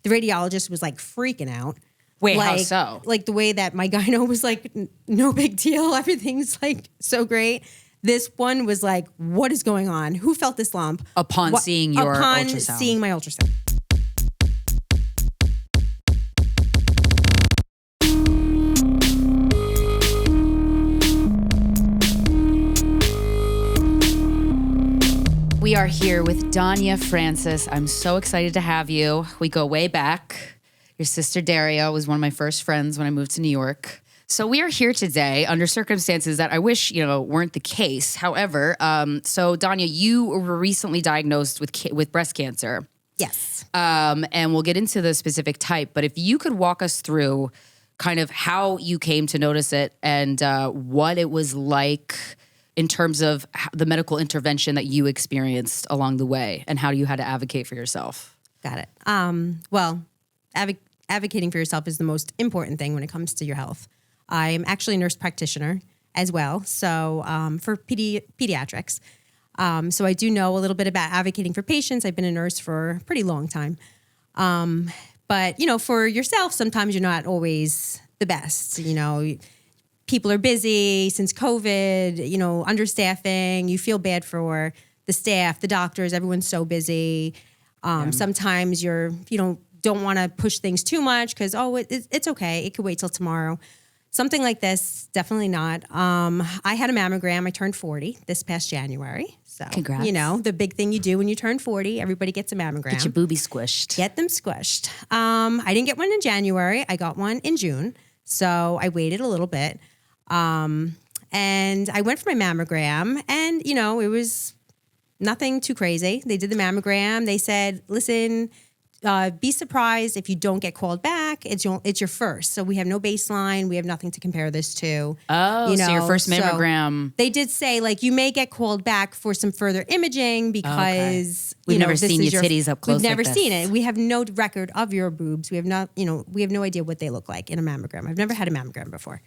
The radiologist was like freaking out. Wait, like, how so? Like the way that my gyno was like, no big deal. Everything's like so great. This one was like, what is going on? Who felt this lump? Upon seeing your ultrasound. Upon seeing my ultrasound. We are here with Dania Francis. I'm so excited to have you. We go way back. Your sister Daria was one of my first friends when I moved to New York. So we are here today under circumstances that I wish, weren't the case. However, so Dania, you were recently diagnosed with breast cancer. Yes. And we'll get into the specific type, but if you could walk us through kind of how you came to notice it and what it was like in terms of the medical intervention that you experienced along the way and how you had to advocate for yourself. Got it. Well, advocating for yourself is the most important thing when it comes to your health. I am actually a nurse practitioner as well, so for pediatrics. So I do know a little bit about advocating for patients. I've been a nurse for a pretty long time. But, for yourself, sometimes you're not always the best, People are busy since COVID, understaffing. You feel bad for the staff, the doctors. Everyone's so busy. Sometimes don't want to push things too much because it's okay. It could wait till tomorrow. Something like this, definitely not. I had a mammogram. I turned 40 this past January. So, congrats. The big thing you do when you turn 40, everybody gets a mammogram. Get your boobies squished. Get them squished. I didn't get one in January. I got one in June. So I waited a little bit. And I went for my mammogram and, it was nothing too crazy. They did the mammogram. They said, listen, be surprised if you don't get called back. It's your first. So we have no baseline. We have nothing to compare this to. Oh, so your first mammogram. So they did say you may get called back for some further imaging because we've never seen your titties up close. We've never like seen it. We have no record of your boobs. We have no idea what they look like in a mammogram. I've never had a mammogram before.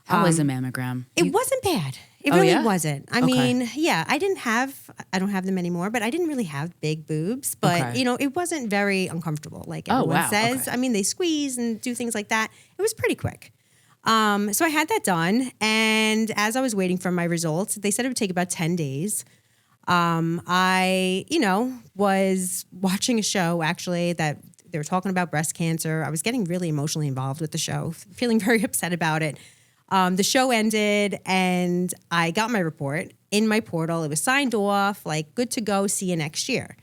How was a mammogram? It wasn't bad. It really wasn't. I mean, I don't have them anymore, but I didn't really have big boobs. But, it wasn't very uncomfortable like everyone says. Okay. I mean, they squeeze and do things like that. It was pretty quick. So I had that done. And as I was waiting for my results, they said it would take about 10 days. I, was watching a show actually that they were talking about breast cancer. I was getting really emotionally involved with the show, feeling very upset about it. The show ended and I got my report in my portal. It was signed off, good to go, see you next year.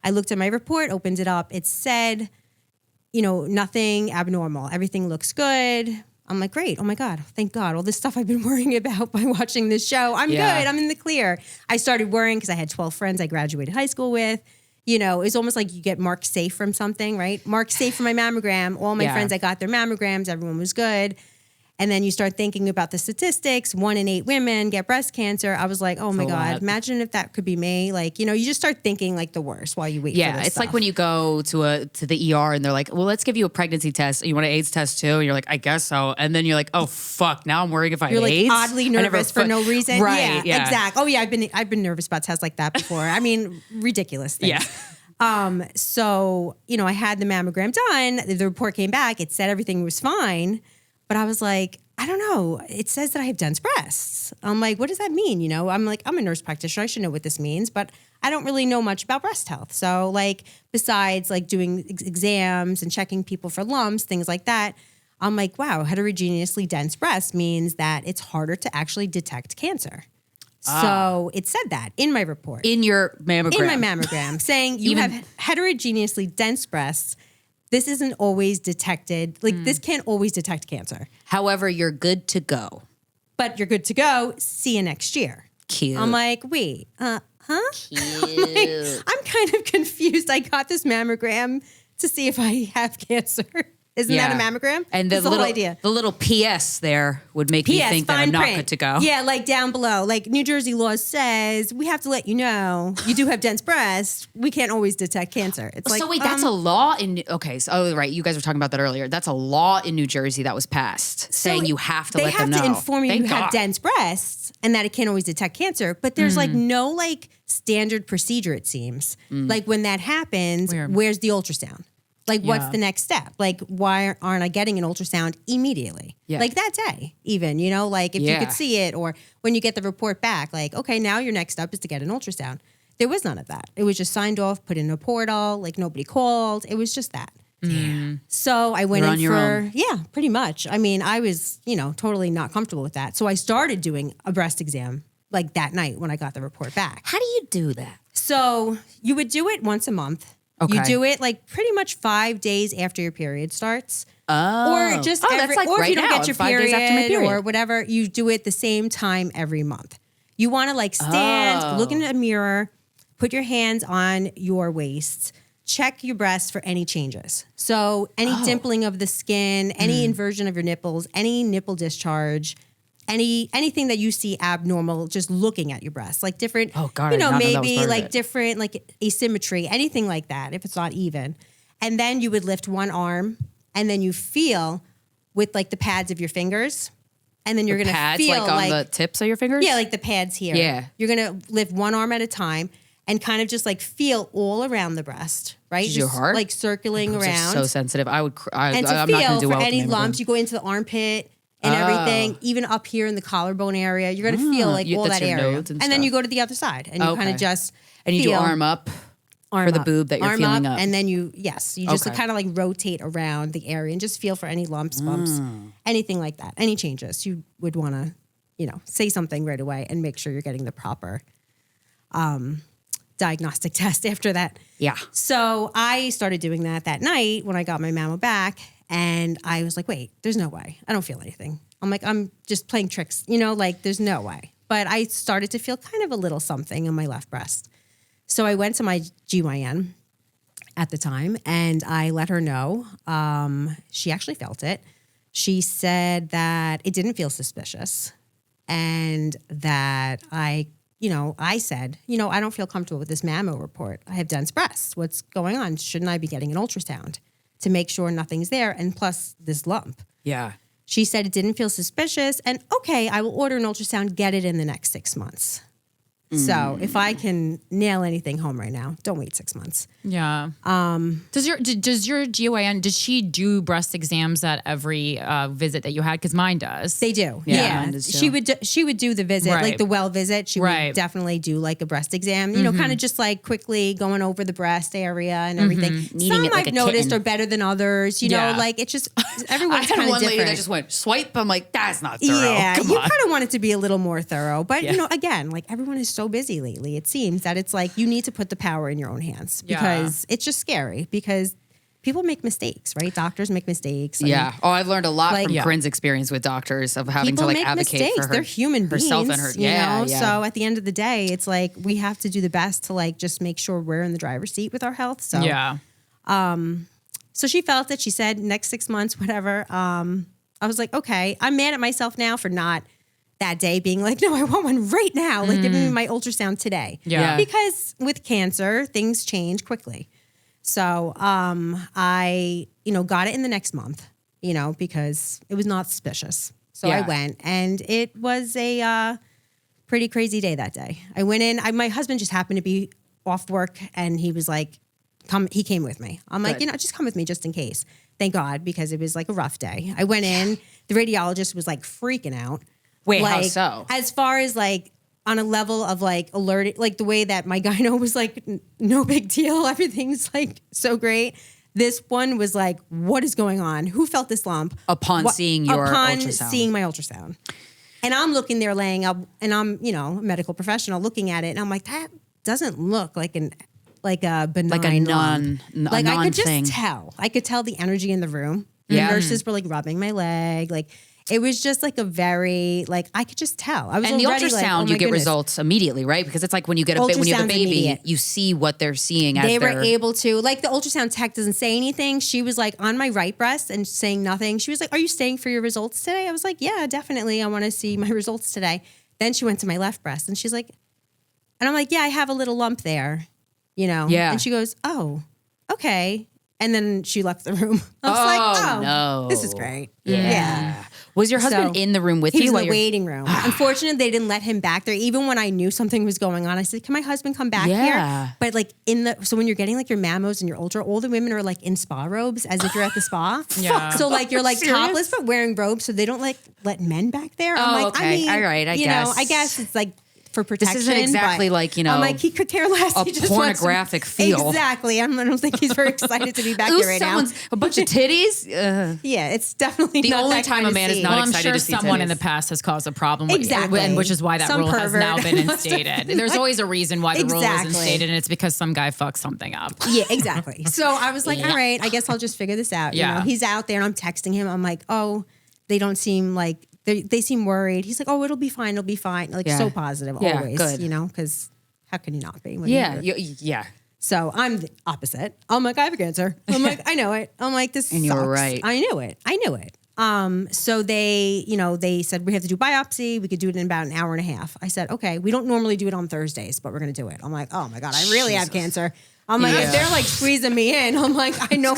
I looked at my report, opened it up. It said, nothing abnormal. Everything looks good. I'm like, great. Oh my God. Thank God. All this stuff I've been worrying about by watching this show. I'm good. I'm in the clear. I started worrying because I had 12 friends I graduated high school with. It's almost like you get marked safe from something, right? Marked safe from my mammogram. All my friends, I got their mammograms. Everyone was good. And then you start thinking about the statistics. 1 in 8 women get breast cancer. I was like, oh my God, imagine if that could be me. You just start thinking the worst while you wait for this it's stuff. like when you go to the ER and they're like, well, let's give you a pregnancy test. You want an AIDS test too? And you're like, I guess so. And then you're like, oh fuck, now I'm worrying if I have AIDS. You're oddly nervous for no reason. Right. Yeah, exactly. Oh yeah, I've been nervous about tests like that before. I mean, ridiculous things. Yeah. So, I had the mammogram done. The report came back. It said everything was fine. But I was like, I don't know. It says that I have dense breasts. I'm like, what does that mean? I'm like, I'm a nurse practitioner. I should know what this means, but I don't really know much about breast health. So besides doing exams and checking people for lumps, things like that, I'm like, wow, heterogeneously dense breast means that it's harder to actually detect cancer. So it said that in my report. In your mammogram. In my mammogram, saying you have heterogeneously dense breasts. This isn't always detected. This can't always detect cancer. However, you're good to go. But you're good to go. See you next year. Cute. I'm like, wait, huh? Cute. I'm kind of confused. I got this mammogram to see if I have cancer. Isn't that a mammogram? And the whole idea. The little PS there would make me think that I'm not good to go. Yeah, down below. New Jersey law says, we have to let you know you do have dense breasts. We can't always detect cancer. It's so wait, that's a law in, right, you guys were talking about that earlier. That's a law in New Jersey that was passed saying you have to let them know. They have to inform you have dense breasts and that it can't always detect cancer. But there's no standard procedure, it seems. When that happens, where's the ultrasound? Like, what's the next step? Like, why aren't I getting an ultrasound immediately? Yeah. Like that day, even, you know, like if you could see it, or when you get the report back, like, okay, now your next step is to get an ultrasound. There was none of that. It was just signed off, put in a portal, like nobody called. It was just that. Damn. So I went in own. yeah, pretty much. I mean, I was, you know, totally not comfortable with that. So I started doing a breast exam like that night when I got the report back. How do you do that? So you would do it once a month. Okay. You do it like pretty much 5 days after your period starts. Oh. Or just that's like or right if you don't now, get your 5 days after my period. or whatever, you do it the same time every month. You want to like stand, look in a mirror, put your hands on your waist, check your breasts for any changes. So any dimpling of the skin, any inversion of your nipples, any nipple discharge, anything that you see abnormal just looking at your breasts, like different, Oh, God, you know, I did not know that was maybe part of like it. different, like asymmetry, anything like that, if it's not even. And then you would lift one arm and then you feel with like the pads of your fingers. And then you're going to Pads feel like on the tips of your fingers? yeah, like the pads here. Yeah. You're going to lift one arm at a time and kind of just like feel all around the breast, right? Is your Just heart? like circling Boobs are around. so sensitive. I would. And to I'm not feel going to do for well with any the lumps, mammogram. you go into the armpit and everything, even up here in the collarbone area. You're going to feel like all that's that your area. nodes and then stuff. you go to the other side and you kind Okay. of just And you do feel arm up arm for the up, boob that you're arm feeling up. And then you just Okay. kind of like rotate around the area and just feel for any lumps, bumps, anything like that, any changes. You would want to, you know, say something right away and make sure you're getting the proper diagnostic test after that. Yeah. So I started doing that night when I got my mammo back, and I was like, wait, there's no way. I don't feel anything. I'm like, I'm just playing tricks, you know, like there's no way. But I started to feel kind of a little something on my left breast. So I went to my GYN at the time and I let her know. She actually felt it. She said that it didn't feel suspicious and that I said, I don't feel comfortable with this mammo report. I have dense breasts. What's going on? Shouldn't I be getting an ultrasound to make sure nothing's there? And plus this lump. Yeah. She said it didn't feel suspicious and okay, I will order an ultrasound, get it in the next 6 months. So if I can nail anything home right now, don't wait 6 months. Yeah. Does your GYN, did she do breast exams at every visit that you had? Because mine does. They do. Yeah, Yeah. mine does too. She would do the visit, Right. like the well visit. She Right. would definitely do like a breast exam, kind of just like quickly going over the breast area and everything. Kneading Some it like I've a noticed kitten. are better than others, Yeah. like it's just I everyone's had kind of one different. lady that just went swipe. I'm like, that's not thorough. Yeah, Come you on. kind of want it to be a little more thorough. But, Yeah. again, like everyone is so busy lately. It seems that it's like you need to put the power in your own hands Yeah. because it's just scary because people make mistakes, right? Doctors make mistakes. I mean, Yeah. Oh, I've learned a lot Like- from Yeah. Corinne's experience with doctors of having people to like make advocate mistakes. for her, They're human beings, herself and her. you Yeah, know? yeah. So at the end of the day, it's like we have to do the best to like just make sure we're in the driver's seat with our health. So Yeah. So she felt it. She said next 6 months, whatever. I was like, okay. I'm mad at myself now for not that day being like, no, I want one right now. Like, give me my ultrasound today. Yeah. Because with cancer, things change quickly. So I, got it in the next month, because it was not suspicious. So I Yeah. went, and it was a pretty crazy day that day. I went in. My husband just happened to be off work, and he was like, come. He came with me. I'm like, Good. just come with me just in case. Thank God, because it was like a rough day. I went in. The radiologist was like freaking out. Wait, how Like, so? As far as like on a level of like alert, like the way that my gyno was like, no big deal. Everything's like so great. This one was like, what is going on? Who felt this lump? Upon seeing your ultrasound. Seeing my ultrasound. And I'm looking there laying up, and I'm, a medical professional looking at it. And I'm like, that doesn't look like a benign Like a lump. Like I could non-thing. just tell. I could tell the energy in the room. Yeah. The nurses were like rubbing my leg. Like it was just like a very, like I could just tell. I was And the already like, ultrasound, oh my you get goodness. results immediately, right? Because it's like when you get when you have a Ultrasound's baby, immediate. you see what they're seeing as They were they're able to, like the ultrasound tech doesn't say anything. She was like on my right breast and saying nothing. She was like, are you staying for your results today? I was like, yeah, definitely. I want to see my results today. Then she went to my left breast and she's like, and I'm like, yeah, I have a little lump there, Yeah. And she goes, oh, okay. And then she left the room. I was like, no. This is great. Yeah. Was your husband in the room with He you? was in the waiting room. Unfortunately, they didn't let him back there. Even when I knew something was going on, I said, can my husband come back here? But like so when you're getting like your mammos and your ultra, all the women are like in spa robes as if you're at the spa. Yeah. So like you're like topless but wearing robes, so they don't like let men back there. I'm like, okay. I mean, All right, I I guess it's like for protection. This isn't exactly like, I'm like, he could care less. a He just pornographic feel. Exactly. I don't think he's very excited to be back here right now. A bunch of titties? Yeah, it's definitely The not only that time kind a of man is scene. not Well, I'm excited sure to see someone in titties. the past has caused a problem. With Exactly. And which is why that Some rule has pervert now been must have instated. There's always a reason why the rule is Exactly. instated, and it's because some guy fucked something up. Yeah, exactly. So I was like, all right, I guess I'll just figure this out. Yeah. You know, he's out there and I'm texting him. I'm like, oh, they don't seem like, they seem worried. He's like, oh, it'll be fine. It'll be fine. Like so positive always, good. you know, because how can you not be? When Yeah. you're- So I'm the opposite. I'm like, I have cancer. I'm like, I know it. I'm like, this And sucks. you were right. I knew it. So they said we have to do biopsy. We could do it in about an hour and a half. I said, okay, we don't normally do it on Thursdays, but we're going to do it. I'm like, oh my God, I really have cancer. I'm like, if they're like squeezing me in, I'm like, I know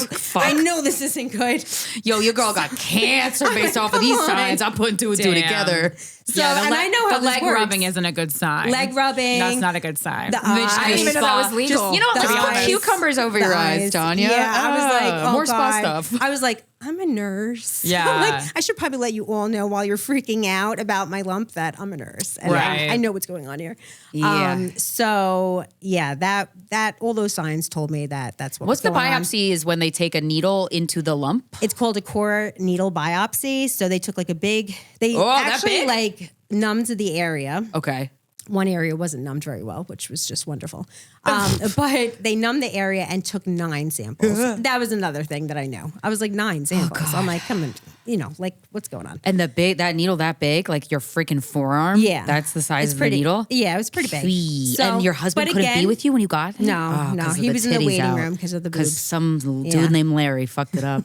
this isn't good. Yo, your girl got cancer based off of these Come on. signs. I'm putting two and two Damn. together. So, and I know how the this leg works. rubbing isn't a good sign. Leg rubbing. That's not a good sign. The I didn't even know that was eyes. legal. You know, The let's put eyes. cucumbers over your eyes, Dania. Yeah, I was like, oh more spa God. stuff. I was like, I'm a nurse. Yeah. I'm like, I should probably let you all know while you're freaking out about my lump that I'm a nurse. And Right. I know what's going on here. Yeah. So yeah, that all those signs told me that that's what What's was the going on. biopsy is when they take a needle into the lump? It's called a core needle biopsy. So they took like they that actually big? like numbed the area. Okay. One area wasn't numbed very well, which was just wonderful. But they numbed the area and took 9 samples. That was another thing that I knew. I was like, 9 samples. I'm like, come on, like, what's going on? And that needle that big, like your freaking forearm? Yeah. That's the size It's of pretty, the needle? Yeah, it was pretty big. Whee. So, And your husband but couldn't be again- with you when you got there? No, no. 'cause of He the was in the titties waiting out. room because of the Because boobs. some dude Yeah. named Larry fucked it up.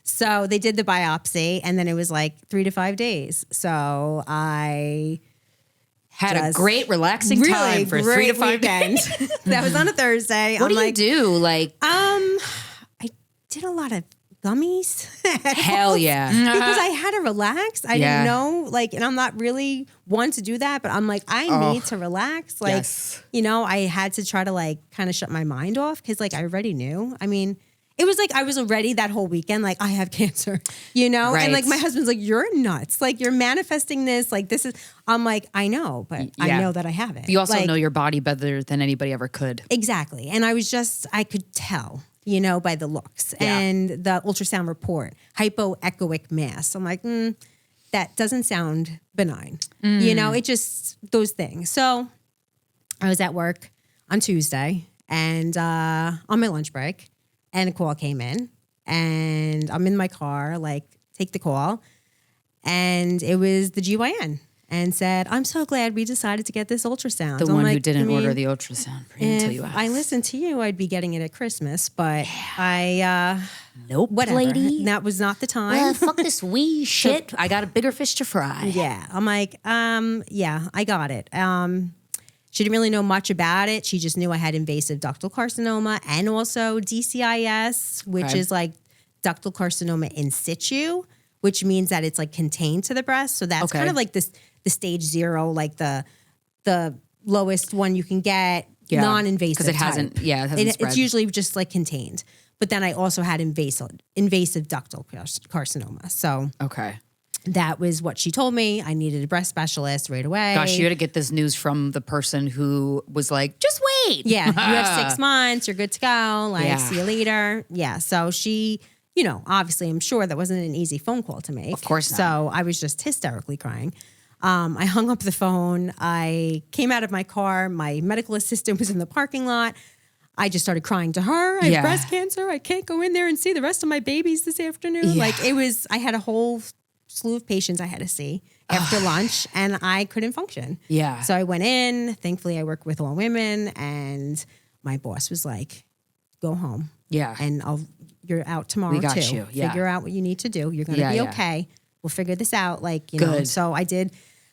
So they did the biopsy and then it was like 3 to 5 days. So I Had a Just great, relaxing really time for 3 to 5 days. weekend. That was on a Thursday. What do you do? Like, I did a lot of gummies. hell yeah. Because I had to relax. I Yeah. didn't know, like, and I'm not really one to do that, but I'm like, I need to relax. Like, Yes. I had to try to like kind of shut my mind off because like I already knew. I mean, it was like I was already that whole weekend, like, I have cancer, Right. And like my husband's like, you're nuts. Like, you're manifesting this. Like, this is, I'm like, I know, but I Yeah. know that I have it. You also Like, know your body better than anybody ever could. Exactly. And I could tell, by the looks Yeah. and the ultrasound report, hypoechoic mass. I'm like, that doesn't sound benign. It just, those things. So I was at work on Tuesday and on my lunch break and a call came in and I'm in my car, like, take the call. And it was the GYN and said, I'm so glad we decided to get this ultrasound. The I'm one who like, didn't I mean, order the ultrasound for you until you if asked. I listened to you, I'd be getting it at Christmas, but Nope, whatever. lady. That was not the time. Fuck this wee shit. I got a bigger fish to fry. Yeah. I'm like, yeah, I got it. She didn't really know much about it. She just knew I had invasive ductal carcinoma and also DCIS, which Okay. is like ductal carcinoma in situ, which means that it's like contained to the breast. So that's Okay. kind of like the stage 0, like the lowest one you can get, Yeah. non-invasive. 'Cause it hasn't- type. yeah, it hasn't spread. It's usually just like contained. But then I also had invasive ductal carcinoma. So Okay. that was what she told me. I needed a breast specialist right away. Gosh, you had to get this news from the person who was like, just wait. Yeah, you have 6 months. You're good to go. Like, Yeah. see you later. Yeah. So she, obviously, I'm sure that wasn't an easy phone call to make. Of course not. So I was just hysterically crying. I hung up the phone. I came out of my car. My medical assistant was in the parking lot. I just started crying to her. I have Yeah. breast cancer. I can't go in there and see the rest of my babies this afternoon. Yeah. Like, I had a whole slew of patients I had to see after lunch and I couldn't function. Yeah. So I went in. Thankfully, I work with all women and my boss was like, go home. Yeah. And you're out tomorrow We got too. you. Yeah. Figure out what you need to do. You're going to Yeah, be yeah. okay. We'll figure this out. Like, know. Good. So I did.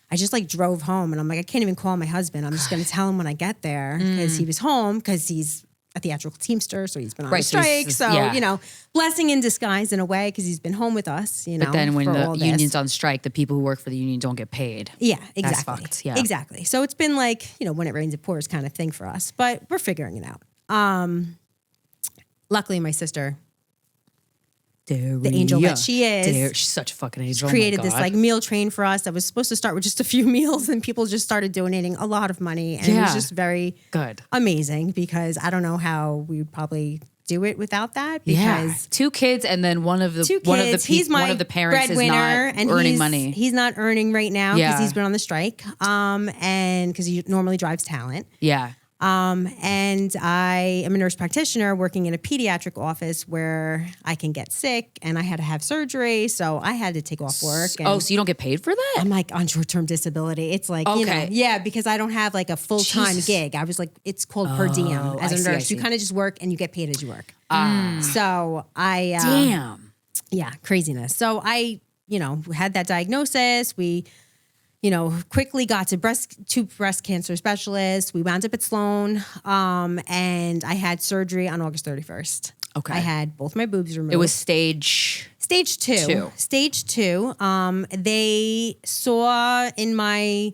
I just like drove home and I'm like, I can't even call my husband. I'm just going to tell him when I get there because he was home because he's a theatrical teamster, so he's been on Right, a so strike. he's- So, yeah. you know, blessing in disguise in a way because he's been home with us, you know. But then when for the all this. union's on strike, the people who work for the union don't get paid. Yeah, That's exactly. fucked, yeah. Exactly. So it's been like, you know, when it rains, it pours kind of thing for us, but we're figuring it out. Luckily, my sister, the angel that she is, She's such a fucking angel. created oh my this God. like meal train for us that was supposed to start with just a few meals, and people just started donating a lot of money, and it was Yeah. just very Good. amazing because I don't know how we would probably do it without that Yeah, because 2 kids and then one of the two one of the kids. He's my one of the parents is breadwinner, not and earning he's, money. He's not earning right now because Yeah. he's been on the strike, and because he normally drives talent. Yeah. And I am a nurse practitioner working in a pediatric office where I can get sick, and I had to have surgery, so I had to take off work. And Oh, so you don't get paid for that? I'm like on short-term disability. It's like, you know, Okay. yeah, because I don't have like a full-time Jesus. gig. I was like, it's called per diem as I a see, I nurse. You see. kind of just work and you get paid as you work. Ah. So I, Damn. yeah, craziness. So I, you know, had that diagnosis. We, you know, quickly got to two breast cancer specialists. We wound up at Sloan, and I had surgery on August 31st. Okay. I had both my boobs removed. It was stage Stage two. 2. Stage 2. They saw in my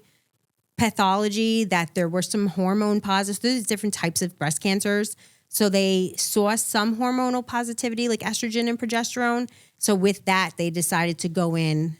pathology that there were some hormone positives. There's different types of breast cancers. So they saw some hormonal positivity like estrogen and progesterone. So with that, they decided to go in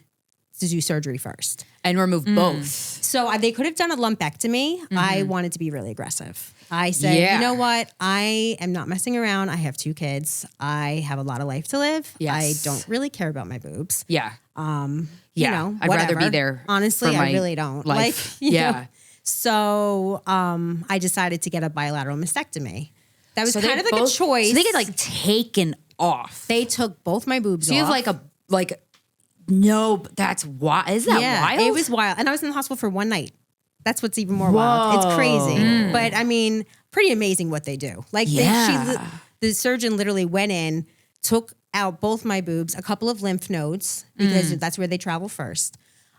to do surgery first. and remove both. So they could have done a lumpectomy. I wanted to be really aggressive. I said, Yeah. you know what? I am not messing around. I have 2 kids. I have a lot of life to live. Yes. I don't really care about my boobs. Yeah. You Yeah. know, I'd rather be whatever. there. Honestly, for my I really don't. life. Like, you Yeah. know. So I decided to get a bilateral mastectomy. That was So kind they're of like both- a choice. So they get like taken off. they took both my boobs So you off. have no, that's why. Is that wild? It was wild. And I was in the hospital for one night. That's what's even more wild. It's crazy. But I mean, pretty amazing what they do. Like Yeah. the surgeon literally went in, took out both my boobs, a couple of lymph nodes, because that's where they travel first.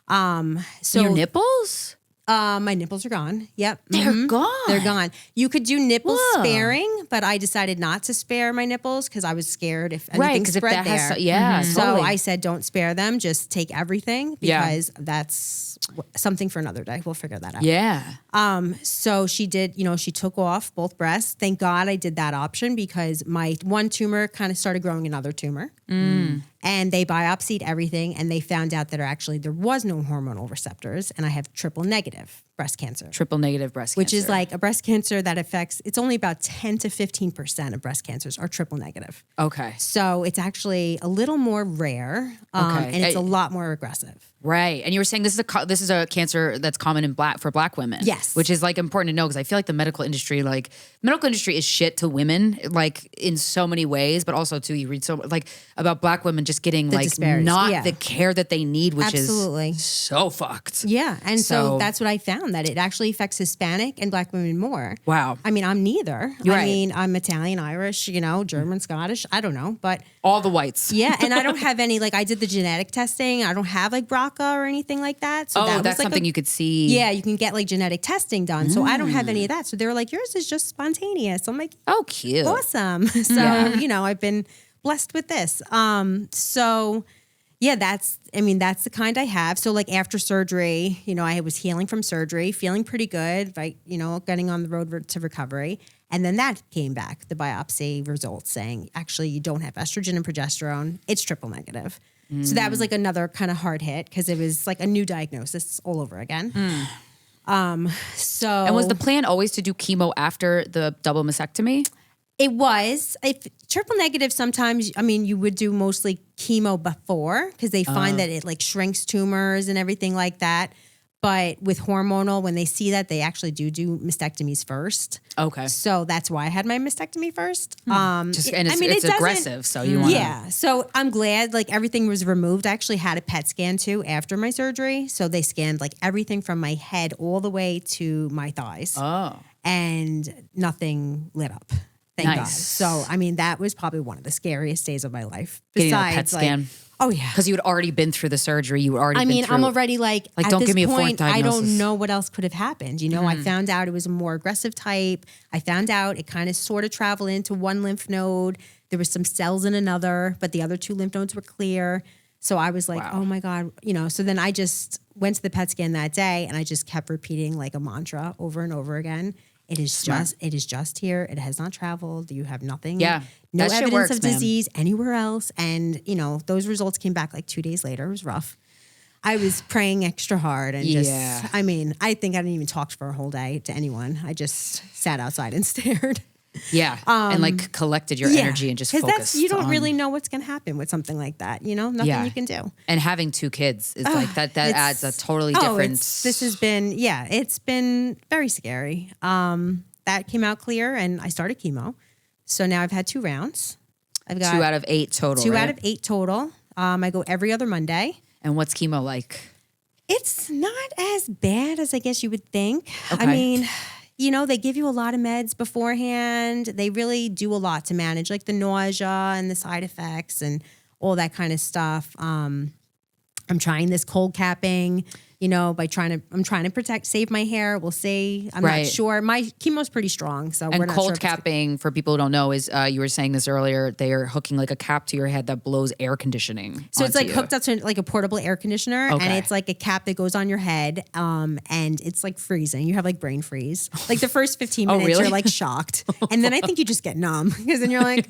So Your nipples? my nipples are gone. Yep. They're gone. They're gone. You could do nipple Whoa. sparing, but I decided not to spare my nipples because I was scared if Right, anything because if spread that there. has, yeah, So totally. I said, don't spare them. Just take everything Yeah. because that's something for another day. We'll figure that out. yeah. So she did, you know, she took off both breasts. Thank God I did that option because my one tumor kind of started growing another tumor. And they biopsied everything and they found out that there was no hormonal receptors and I have triple negative breast cancer. Triple negative breast Which cancer. is like a breast cancer that affects, it's only about 10 to 15% of breast cancers are triple negative. Okay. So it's actually a little more rare Okay. and it's a lot more aggressive. Right. And you were saying this is a cancer that's common for black women. Yes. Which is like important to know because I feel like the medical industry is shit to women like in so many ways, but also too you read so like about black women just getting The like disparities. not Yeah. the care that they need, which Absolutely. is so fucked. Yeah. And so So- that's what I found, that it actually affects Hispanic and black women more. Wow. I mean, I'm neither. You're I right. mean, I'm Italian, Irish, German, Scottish. I don't know. But All the whites. yeah, and I don't have any, like I did the genetic testing. I don't have like BRCA or anything like that. So Oh, that was that's like something you could see. Yeah, you can get like genetic testing done. So I don't have any of that. So they were like, yours is just spontaneous. I'm like, Oh, cute. awesome. So, I've been blessed with this. So yeah, that's the kind I have. So like after surgery, I was healing from surgery, feeling pretty good, like, getting on the road to recovery. And then that came back, the biopsy results saying, actually, you don't have estrogen and progesterone. It's triple negative. So that was like another kind of hard hit because it was like a new diagnosis all over again. So And was the plan always to do chemo after the double mastectomy? It was. If triple negative, sometimes, you would do mostly chemo before because they find that it like shrinks tumors and everything like that. But with hormonal, when they see that, they actually do mastectomies first. Okay. So that's why I had my mastectomy first. It's doesn't- aggressive, so you want Yeah. So I'm glad like everything was removed. I actually had a PET scan too after my surgery. So they scanned like everything from my head all the way to my thighs. Oh. And nothing lit up. Thank God. Nice. So, I mean, that was probably one of the scariest days of my life. Getting a Besides, PET scan. oh yeah. Because you had already been through the surgery. You were already I been mean, through. I'm already like at don't this give me a fourth point, I diagnosis. don't know what else could have happened. You know, I found out it was a more aggressive type. I found out it kind of sort of traveled into one lymph node. There was some cells in another, but the other 2 lymph nodes were clear. So I was like, oh my God, you know, so then I just went to the PET scan that day and I just kept repeating like a mantra over and over again. It is just here. It has not traveled. You have nothing. Yeah. No That shit evidence works, of man. disease anywhere else. And, you know, those results came back like 2 days later. It was rough. I was praying extra hard and just, I mean, I think I didn't even talk for a whole day to anyone. I just sat outside and stared. Yeah. And like collected your energy and just focused. You don't on, really know what's going to happen with something like that. You know, nothing you can do. And having 2 kids is like that adds a totally different. This has been, it's been very scary. That came out clear and I started chemo. So now I've had 2 rounds. I've got 2 out of 8 total. 2 right? out of 8 total. I go every other Monday. And what's chemo like? It's not as bad as I guess you would think. Okay. I mean, you know, they give you a lot of meds beforehand. They really do a lot to manage like the nausea and the side effects and all that kind of stuff. I'm trying this cold capping, you know, I'm trying to save my hair. We'll see. I'm not sure. My chemo's pretty strong. So we're not cold sure capping, for people who don't know, is you were saying this earlier, they are hooking like a cap to your head that blows air conditioning. So it's like you. hooked up to like a portable air conditioner and it's like a cap that goes on your head. And it's like freezing. You have like brain freeze. Like the first 15 minutes, really? you're like shocked. And then I think you just get numb because then you're like,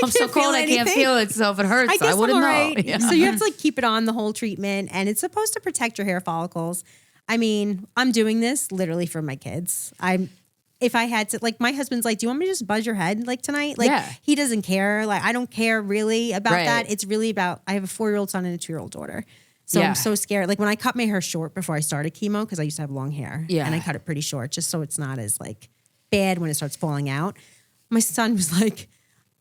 I'm so cold, I can't feel it. So if it hurts, I wouldn't know. Right. Yeah. So you have to like keep it on the whole treatment and it's supposed to protect your hair follicles. I mean, I'm doing this literally for my kids. If I had to, like, my husband's like, do you want me to just buzz your head like tonight? Like, he doesn't care. Like, I don't care really about that. It's really about, I have a 4-year-old son and a 2-year-old daughter. So I'm so scared. Like when I cut my hair short before I started chemo, because I used to have long hair and I cut it pretty short just so it's not as like bad when it starts falling out. My son was like,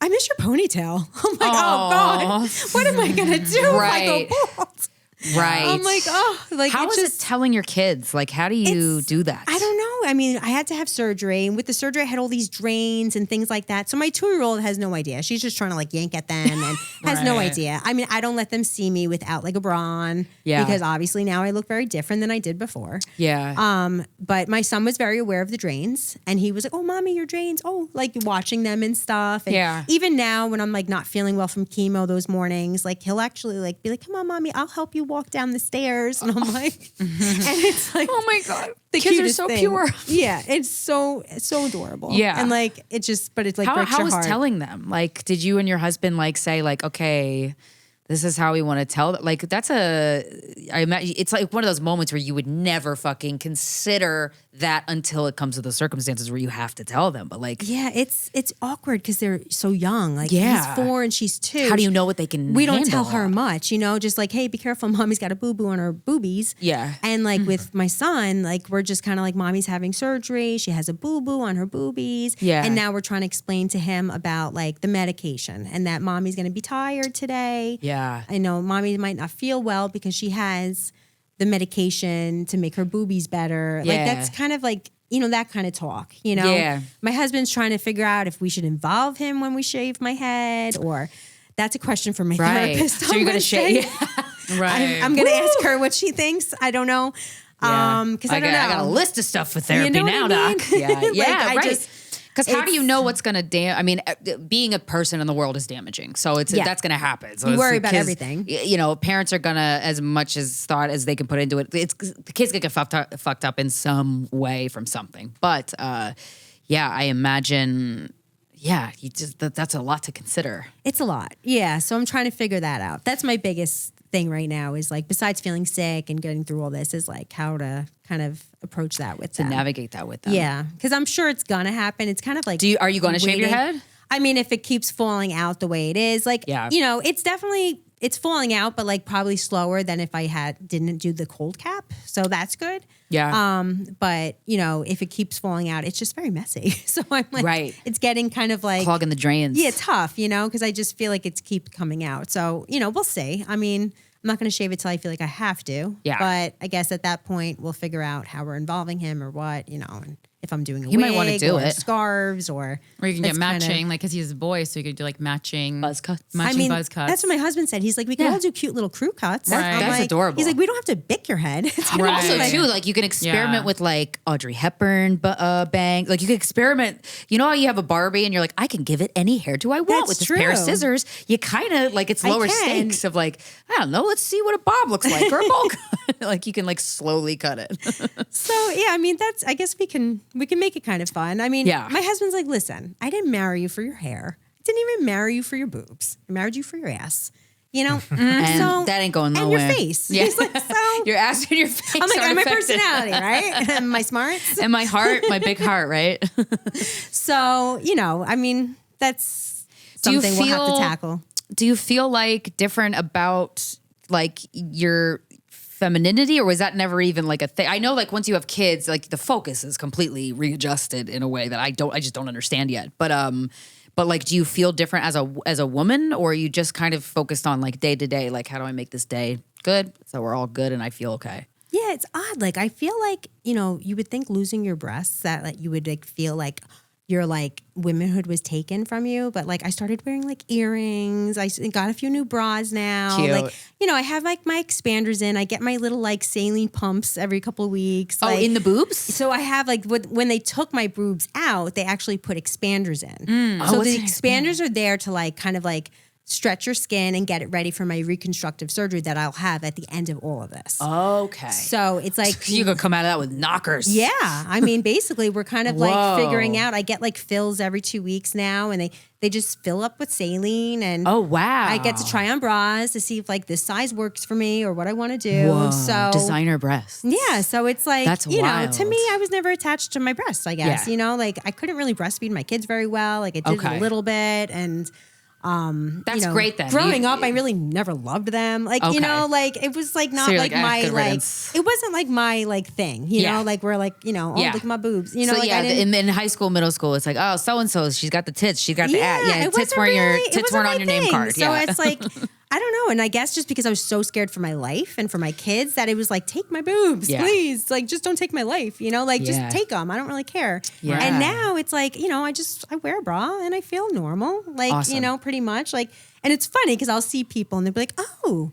I miss your ponytail. I'm like, oh God, what am I going to do if I go bald? Right. I'm like, oh, like how is it telling your kids? Like, how do you do that? I don't know. I mean, I had to have surgery, and with the surgery, I had all these drains and things like that. So my 2-year-old has no idea. She's just trying to like yank at them and has no idea. I mean, I don't let them see me without like a bra on because obviously now I look very different than I did before. Yeah. But my son was very aware of the drains, and he was like, "Oh, mommy, your drains." Oh, like watching them and stuff. And even now, when I'm like not feeling well from chemo those mornings, like he'll actually like be like, "Come on, mommy, I'll help you walk down the stairs," and I'm like, and it's like, oh my God, the kids are cutest so thing. pure. Yeah, it's so adorable. Yeah, and like it just, but it's like breaks how your was heart. telling them? Like, did you and your husband like say like, okay, this is how we want to tell? Like, that's I imagine it's like one of those moments where you would never fucking consider that until it comes to the circumstances where you have to tell them. But like, yeah, it's awkward because they're so young. Like he's 4 and she's 2. How do you know what they can? We don't tell her much, you know, just like, hey, be careful, mommy's got a boo-boo on her boobies. Yeah. And like with my son, like we're just kind of like, mommy's having surgery. She has a boo-boo on her boobies. Yeah. And now we're trying to explain to him about like the medication and that mommy's going to be tired today. Yeah. I know mommy might not feel well because she has the medication to make her boobies better. Yeah. Like that's kind of like, you know, that kind of talk, you know? Yeah. My husband's trying to figure out if we should involve him when we shave my head, or that's a question for my therapist. So you're going to shave? Right. I'm going to ask her what she thinks. I don't know. Because I don't know. I got a list of stuff for therapy You know now, what I mean? Doc. Yeah, Like, yeah, right. Because how do you it's- know what's going to I mean, being a person in the world is damaging. So that's going to happen. So You it's worry the about kids- everything. You know, parents are going to, as much as thought as they can put into it, the kids get fucked up in some way from something. But yeah, I imagine, yeah, that's a lot to consider. It's a lot. Yeah. So I'm trying to figure that out. That's my biggest thing right now is like, besides feeling sick and getting through all this, is like how to kind of approach that with To them. navigate that with them. Yeah. Because I'm sure it's going to happen. It's kind of like, Are you going to shave your head? I mean, if it keeps falling out the way it is, like, you know, it's falling out, but like probably slower than if I didn't do the cold cap. So that's good. Yeah. But you know, if it keeps falling out, it's just very messy. So I'm like, it's getting kind of like clogging the drains. Yeah, tough, you know, because I just feel like it's keep coming out. So, you know, we'll see. I mean, I'm not going to shave it till I feel like I have to. Yeah. But I guess at that point, we'll figure out how we're involving him or what, you know, and if I'm doing a You wig might wanna do or it. scarves or Or you can get that's kind of- matching, like, because he's a boy, so you could do like matching Buzz cuts. matching buzz cuts. that's what my husband said. He's like, we can Yeah. all do cute little crew cuts. Right. I'm That's like- adorable. He's like, we don't have to bick your head. It's gonna Right. be Also, like- too, like you can experiment Yeah. with like Audrey Hepburn bang. Like you can experiment. You know how you have a Barbie and you're like, I can give it any hairdo I want That's with this pair of true. scissors. You kind of like it's lower can. stakes of like, I don't know, let's see what a bob looks like or a bowl cut. Like you can like slowly cut it. So yeah, I mean I guess we can make it kind of fun. I mean, Yeah. my husband's like, listen, I didn't marry you for your hair. I didn't even marry you for your boobs. I married you for your ass. You know? And So- that ain't going and nowhere. your face. Yeah. He's like, so Your ass and your face. I'm like, aren't I'm my affected. personality, right? And my smarts. And my heart, my big heart, right? So, you know, I mean, that's Do you something we'll have to feel- tackle. Do you feel like different about like your femininity, or was that never even like a thing? I know like once you have kids, like the focus is completely readjusted in a way that I just don't understand yet. But like, do you feel different as a woman, or are you just kind of focused on like day to day, like how do I make this day good so we're all good and I feel okay? Yeah, it's odd. Like I feel like, you know, you would think losing your breasts that like you would like feel like your like womanhood was taken from you, but like I started wearing like earrings. I got a few new bras now. Cute. Like, you know, I have like my expanders in. I get my little like saline pumps every couple of weeks. Oh, like, in the boobs? So I have like when they took my boobs out, they actually put expanders in. Oh, So what's the an expanders are there to like kind of like stretch your skin and get it ready for my reconstructive surgery that I'll have at the end of all of this. Okay. So it's like You could come out of that with knockers. yeah, I mean, basically, we're kind of Whoa. like figuring out. I get like fills every 2 weeks now, and they just fill up with saline, and Oh wow. I get to try on bras to see if like this size works for me or what I want to do. Whoa. So Designer breasts. yeah, so it's like That's you know, wild. to me, I was never attached to my breasts. I guess Yeah. you know, like I couldn't really breastfeed my kids very well. Like I did Okay. a little bit, and That's you know, great then. Growing You- up, I really never loved them. Like, Okay. you know, like it was like not you're like, like, my good like riddance. it wasn't like my like thing, you Yeah. know, like we're like, you know, oh Yeah. look at my boobs. You know, So like yeah, I didn't in high school, middle school, it's like, oh, so and so, she's got the tits, she got the ass. Yeah, it tits wasn't weren't really- your it tits wasn't weren't my on your name thing. card. So Yeah, it's like I don't know. And I guess just because I was so scared for my life and for my kids that it was like, take my boobs, Yeah. please. Like, just don't take my life, you know, like Yeah. just take them. I don't really care. Yeah. And now it's like, you know, I wear a bra and I feel normal, like, Awesome. you know, pretty much like, and it's funny because I'll see people and they'll be like, oh,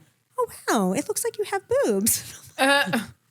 wow, it looks like you have boobs.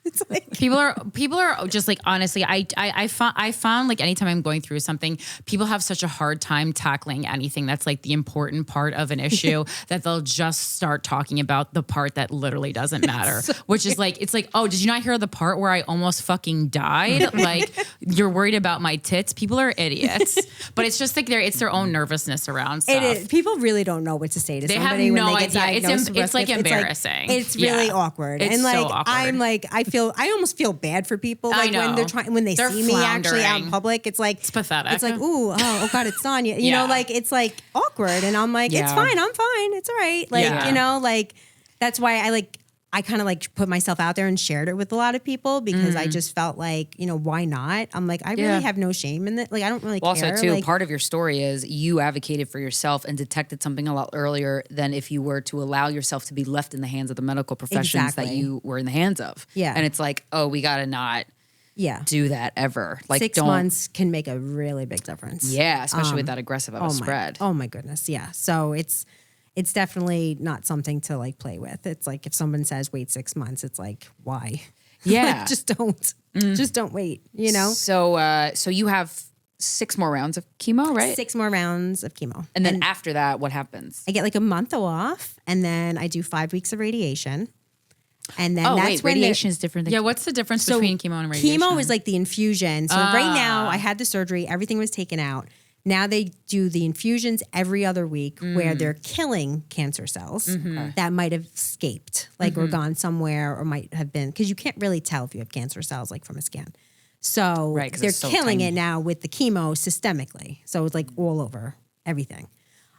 It's like, People are just like, honestly, I found like anytime I'm going through something, people have such a hard time tackling anything that's like the important part of an issue that they'll just start talking about the part that literally doesn't matter, which is like, it's like, oh, did you not hear the part where I almost fucking died? Like you're worried about my tits. People are idiots, but it's just like it's their own nervousness around stuff. it is. People really don't know what to say to They have somebody when no they get idea. It's diagnosed with it's like breast cancer. embarrassing. It's really Yeah. awkward. It's and like so awkward. I'm like I almost feel bad for people I like when know. they're trying when they They're see me actually out in floundering. public. It's like It's pathetic. It's like oh god, it's Dania. You Yeah. know, like it's like awkward, and I'm like it's Yeah. fine. I'm fine. It's all right. Like Yeah. you know, like that's why I kind of like put myself out there and shared it with a lot of people because I just felt like, you know, why not? I'm like, I Yeah. really have no shame in it. Like, I don't really Well, care. also, too, like, part of your story is you advocated for yourself and detected something a lot earlier than if you were to allow yourself to be left in the hands of the medical professions that Exactly. you were in the hands of. Yeah. And it's like, oh, we got to not yeah. do that ever. Like, 6 don't. months can make a really big difference. Yeah, especially with that aggressive of a spread. Oh my goodness, yeah. So it's definitely not something to like play with. It's like if someone says wait 6 months, it's like why? Yeah. Like, just don't wait. You know, So you have 6 more rounds of chemo, right? 6 more rounds of chemo, And then after that, what happens? I get like a month off, and then I do 5 weeks of radiation, and then Oh, that's wait, when radiation is different than Yeah, what's the difference between chemo and radiation? Chemo is like the infusion. So right now, I had the surgery, everything was taken out. Now they do the infusions every other week where they're killing cancer cells that might have escaped, like or gone somewhere or might have been, because you can't really tell if you have cancer cells like from a scan. So Right, 'cause they're it's so killing tiny. it now with the chemo systemically. So it's like all over everything.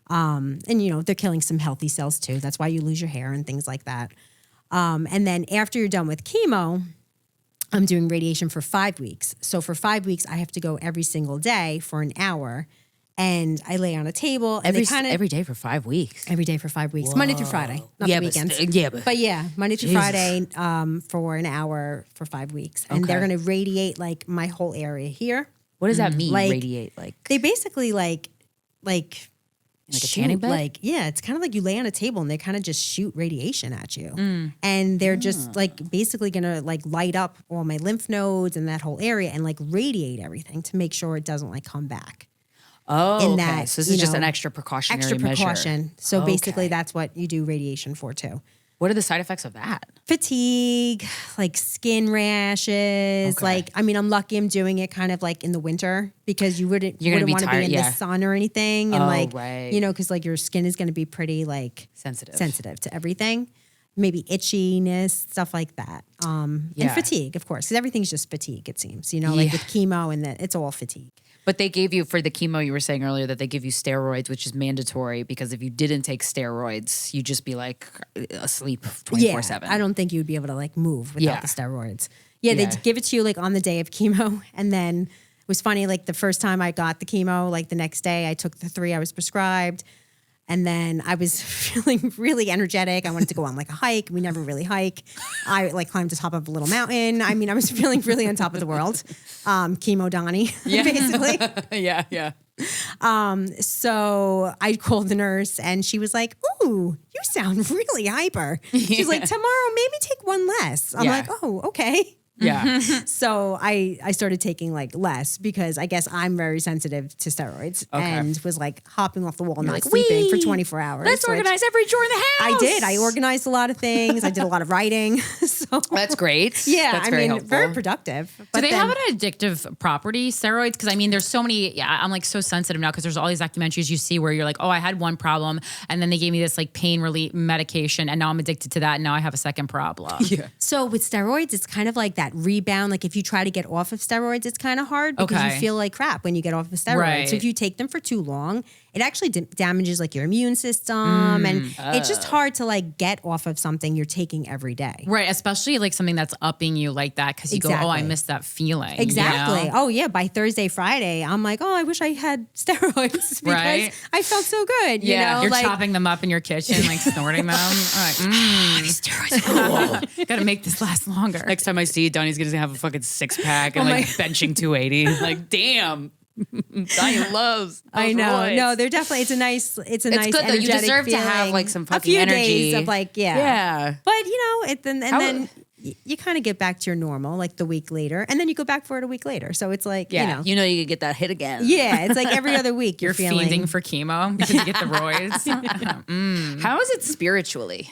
And you know, they're killing some healthy cells too. That's why you lose your hair and things like that. And then after you're done with chemo, I'm doing radiation for 5 weeks. So for 5 weeks, I have to go every single day for an hour and I lay on a table and every day for 5 weeks. every day for 5 weeks, Monday through Friday, not the weekends. But yeah, Monday through Friday for an hour for 5 weeks. And they're going to radiate like my whole area here. What does that mean? Like, radiate like they basically like a tanning bed? Like, yeah, it's kind of like you lay on a table and they kind of just shoot radiation at you. And they're just like basically going to like light up all my lymph nodes and that whole area and like radiate everything to make sure it doesn't like come back. Oh, okay. So this is just an extra precautionary measure. So basically that's what you do radiation for too. What are the side effects of that? Fatigue, like skin rashes. Like, I mean, I'm lucky I'm doing it kind of like in the winter because you wouldn't want to be in the sun or anything. And you know, because like your skin is going to be pretty like sensitive to everything. Maybe itchiness, stuff like that. And fatigue, of course, because everything's just fatigue, it seems. You know, like with chemo and it's all fatigue. But they gave you, for the chemo you were saying earlier, that they give you steroids, which is mandatory because if you didn't take steroids, you'd just be like asleep 24/7. I don't think you'd be able to like move without the steroids. They give it to you like on the day of chemo. And then it was funny, like the first time I got the chemo, like the next day I took the 3 I was prescribed. And then I was feeling really energetic. I wanted to go on like a hike. We never really hike. I like climbed the top of a little mountain. I mean, I was feeling really on top of the world. Chemo Donnie, basically. Yeah. So I called the nurse and she was like, "Ooh, you sound really hyper." She's like, "Tomorrow, maybe take one less." I'm like, "Oh, okay." Yeah. So I started taking like less because I guess I'm very sensitive to steroids and was like hopping off the wall, not sleeping for 24 hours. Let's organize every drawer in the house. I did. I organized a lot of things. I did a lot of writing. So that's great. Yeah. That's very helpful. Very productive. Do they have an addictive property, steroids? Because I mean, there's so many, I'm like so sensitive now because there's all these documentaries you see where you're like, oh, I had one problem and then they gave me this like pain relief medication and now I'm addicted to that and now I have a second problem. Yeah. So with steroids, it's kind of like that rebound. Like if you try to get off of steroids, it's kind of hard because you feel like crap when you get off of steroids. Right. So if you take them for too long, it actually damages like your immune system. And it's just hard to like get off of something you're taking every day. Right. Especially like something that's upping you like that because you go, oh, I missed that feeling. Exactly. You know? Oh yeah. By Thursday, Friday, I'm like, oh, I wish I had steroids because I felt so good. You know? You're like, chopping them up in your kitchen, like snorting them. Like, these steroids. Gotta make this last longer. Next time I see you, Donnie's gonna have a fucking 6-pack and like benching 280. Like, damn. Dania loves. I know. Roids. No, they're definitely. It's nice. It's good though. You deserve feeling. to have like some fucking a few energy. days of like yeah. But you know, then you kind of get back to your normal like the week later, and then you go back for it a week later. So it's like you know you could get that hit again. Yeah, it's like every other week you're fiending for chemo because you get the roids. How is it spiritually?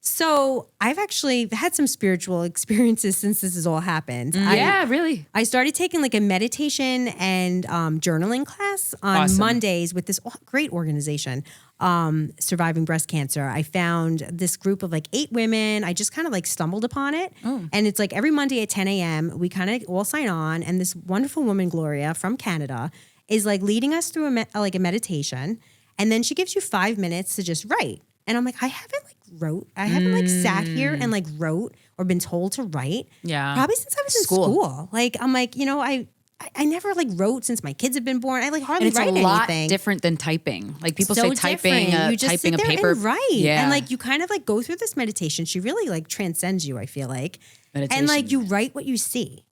So I've actually had some spiritual experiences since this has all happened. Really. I started taking like a meditation and journaling class on Mondays with this great organization, Surviving Breast Cancer. I found this group of like 8 women. I just kind of like stumbled upon it. And it's like every Monday at 10 a.m. we kind of all sign on. And this wonderful woman, Gloria from Canada, is like leading us through a meditation. And then she gives you 5 minutes to just write. And I'm like, I haven't like sat here and like wrote or been told to write. Yeah. Probably since I was in school. Like, I'm like, you know, I never like wrote since my kids have been born. I like hardly write anything. It's a lot different than typing. Like people so say typing you just typing sit a there paper. And write. Yeah. And like you kind of like go through this meditation. She really like transcends you, I feel like. Meditation. And like you write what you see.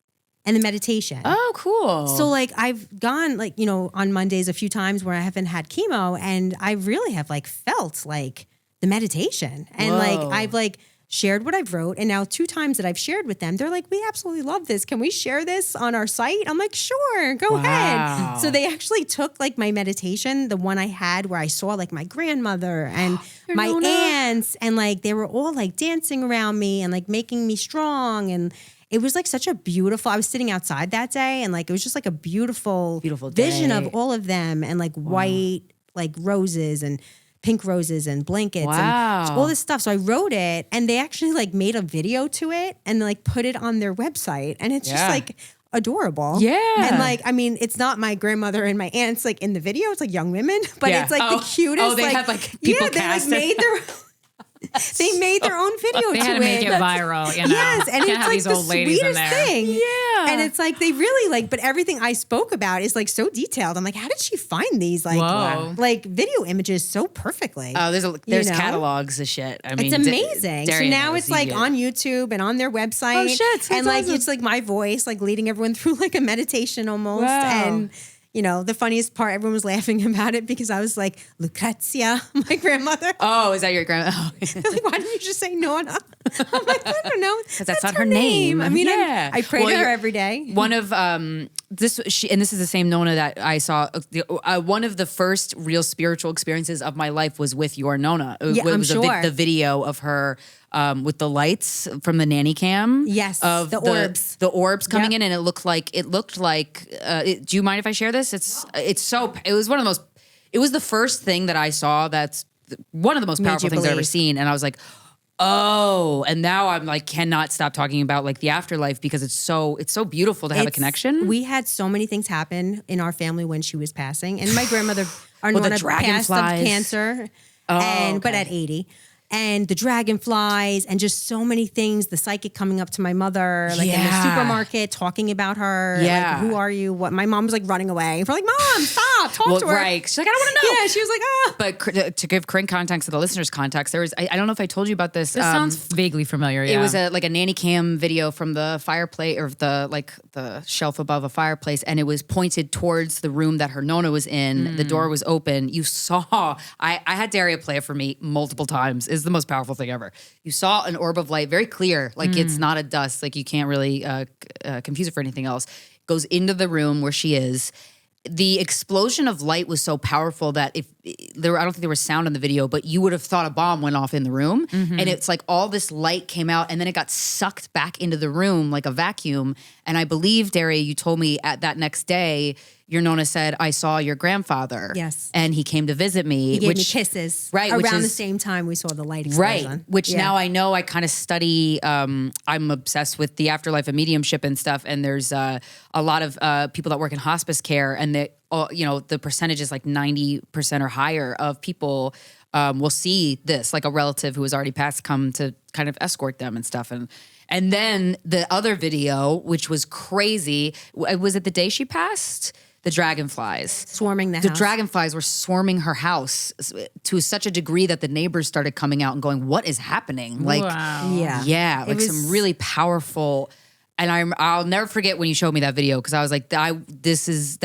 And the meditation. Oh, cool. So like I've gone like, you know, on Mondays a few times where I haven't had chemo and I really have like felt like the meditation. And like I've like shared what I've wrote. And now 2 times that I've shared with them, they're like, we absolutely love this. Can we share this on our site? I'm like, sure, go ahead. So they actually took like my meditation, the one I had where I saw like my grandmother and my aunts and like they were all like dancing around me and like making me strong. And it was like such a beautiful, I was sitting outside that day and like, it was just like a beautiful vision of all of them and like white, like roses and pink roses and blankets and all this stuff. So I wrote it and they actually like made a video to it and like put it on their website. And it's just like adorable. Yeah. And like, I mean, it's not my grandmother and my aunts like in the video. It's like young women, but it's like the cutest. Oh, they like, have like people they like made their... They made their own video They to had to make it viral. You know? Yes, and Can't it's have like these the old ladies in sweetest there. thing. Yeah. And it's like they really like, but everything I spoke about is like so detailed. I'm like, how did she find these Whoa. like video images so perfectly? Oh, there's know? catalogs of shit. I mean, It's amazing. So Daria now knows it's like you- on YouTube and on their website. Oh, shit. So and it's like awesome. it's like my voice, like leading everyone through like a meditation almost. Wow. And you know, the funniest part, everyone was laughing about it because I was like, Lucrezia, my grandmother. Oh, is that your grandma? Oh. They're like, why didn't you just say Nona? I'm like, I don't know. That's not her name. I mean, Yeah. I pray Well, to her you're- every day. One of this is the same Nona that I saw. One of the first real spiritual experiences of my life was with your Nona. Yeah, it I'm was sure. the video of her with the lights from the nanny cam. Yes, of the orbs. the orbs coming Yep. in, and it looked like. Do you mind if I share this? It was one of the most. It was the first thing that I saw. That's one of the most Made powerful you things I've ever believe. seen, and I was like. Oh, and now I'm like cannot stop talking about like the afterlife because it's so beautiful to have a connection. We had so many things happen in our family when she was passing, and my grandmother, our Well, the Nona, passed of dragonflies. cancer, Oh, but at 80. And the dragonflies and just so many things. The psychic coming up to my mother, like in the Yeah. supermarket, talking about her. Yeah. Like, who are you? What? My mom was like running away. We're like, Mom, stop, talk to her. Right. She's like, I don't want to know. Yeah, she was like, ah. But to give Corinne context to the listeners' context, there was I don't know if I told you about this. This sounds vaguely familiar. Yeah. It was like a nanny cam video from the fireplace or the shelf above a fireplace, and it was pointed towards the room that her Nona was in. The door was open. You saw. I had Daria play it for me multiple times. It's the most powerful thing ever. You saw an orb of light, very clear, like it's not a dust, like you can't really confuse it for anything else. Goes into the room where she is. The explosion of light was so powerful that I don't think there was sound in the video, but you would have thought a bomb went off in the room. And it's like all this light came out and then it got sucked back into the room like a vacuum. And I believe, Daria, you told me at that next day, your Nona said, I saw your grandfather. Yes. And he came to visit me. He gave me kisses. Right, Around which the is- same time we saw the light explosion. Right, which Yeah. now I know I kind of study. I'm obsessed with the afterlife and mediumship and stuff. And there's a lot of people that work in hospice care, and the percentage is like 90% or higher of people will see this, like a relative who has already passed, come to kind of escort them and stuff. And then the other video, which was crazy, was it the day she passed? The dragonflies. Swarming the The house. dragonflies were swarming her house to such a degree that the neighbors started coming out and going, "What is happening?" Like, Wow. Yeah. like some really powerful. And I'll never forget when you showed me that video because I was like, that